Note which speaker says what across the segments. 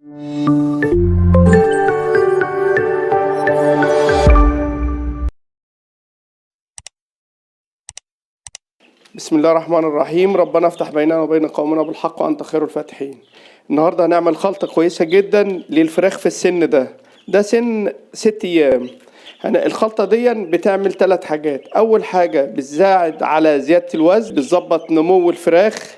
Speaker 1: بسم الله الرحمن الرحيم. ربنا افتح بيننا وبين قومنا بالحق وأنت خير الفاتحين. النهاردة هنعمل خلطة كويسة جدا للفراخ في السن ده سن 6 أيام. الخلطة دي بتعمل 3 حاجات. أول حاجة بتساعد على زيادة الوزن، بتظبط نمو الفراخ،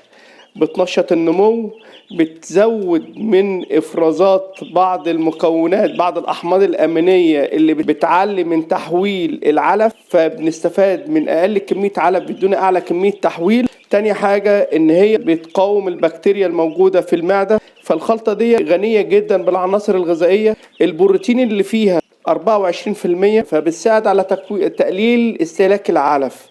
Speaker 1: بتنشط النمو، بتزود من افرازات بعض المكونات، بعض الاحماض الامينيه اللي بتعلي من تحويل العلف، فبنستفاد من اقل كميه علف بدون اعلى كميه تحويل. تاني حاجه ان هي بتقاوم البكتيريا الموجوده في المعده. فالخلطه دي غنيه جدا بالعناصر الغذائيه. البروتين اللي فيها 24%، فبتساعد على تقليل استهلاك العلف.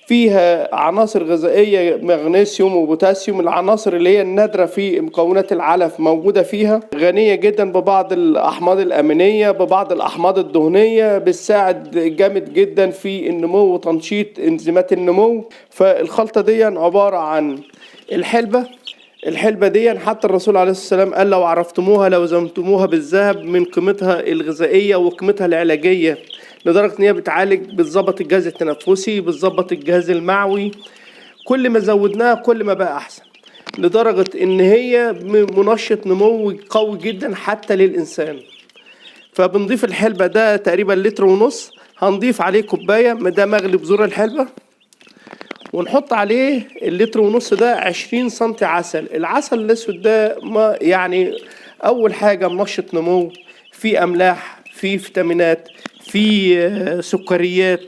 Speaker 1: فيها عناصر غذائية مغنيسيوم وبوتاسيوم، العناصر اللي هي النادرة في مكونات العلف موجودة فيها. غنية جدا ببعض الأحماض الأمينية، ببعض الأحماض الدهنية، بتساعد جامد جدا في النمو وتنشيط انزيمات النمو. فالخلطة دي عبارة عن الحلبة دي حتى الرسول عليه الصلاة والسلام قال لو عرفتموها لو زمتموها بالذهب من قيمتها الغذائية وقيمتها العلاجية، لدرجة ان هي بتظبط الجهاز التنفسي، بتظبط الجهاز المعوي. كل ما زودناها كل ما بقى احسن، لدرجة ان هي منشط نمو قوي جدا حتى للانسان. فبنضيف الحلبة ده تقريبا 1.5 لتر. هنضيف عليه كوباية ده مغلي بذور الحلبة، ونحط عليه 1.5 لتر ده 20 سنتي عسل. العسل الاسود ده ما يعني اول حاجة منشط نمو، فيه املاح، فيه فيتامينات، في سكريات،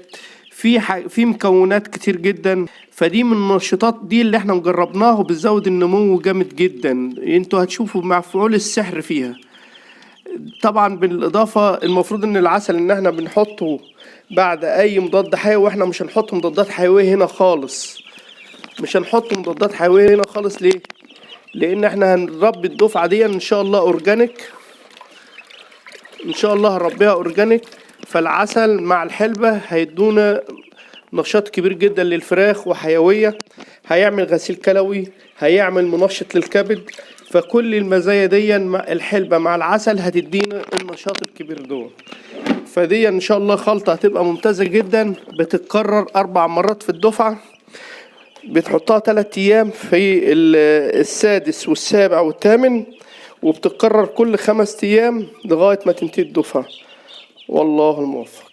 Speaker 1: في مكونات كتير جدا. فدي من النشاطات دي اللي احنا مجربناه وبتزود النمو جامد جدا. انتوا هتشوفوا مفعول السحر فيها. طبعا بالاضافه المفروض ان العسل ان احنا بنحطه بعد اي مضاد حيوي، واحنا مش هنحط مضادات حيويه هنا خالص. مش هنحط مضادات حيويه هنا خالص. ليه؟ لان احنا هنربي الدفعه دي ان شاء الله اورجانيك، ان شاء الله هنربيها اورجانيك. فالعسل مع الحلبة هيدونا نشاط كبير جدا للفراخ وحيوية، هيعمل غسيل كلوي، هيعمل منشط للكبد. فكل المزايا دي مع الحلبة مع العسل هتدينا النشاط الكبير دول. فدي ان شاء الله خلطة هتبقى ممتازة جدا، بتتكرر 4 مرات في الدفعة. بتحطها 3 ايام في السادس والسابع والثامن، وبتتكرر كل 5 ايام لغاية ما تنتهي الدفعة. والله الموفق.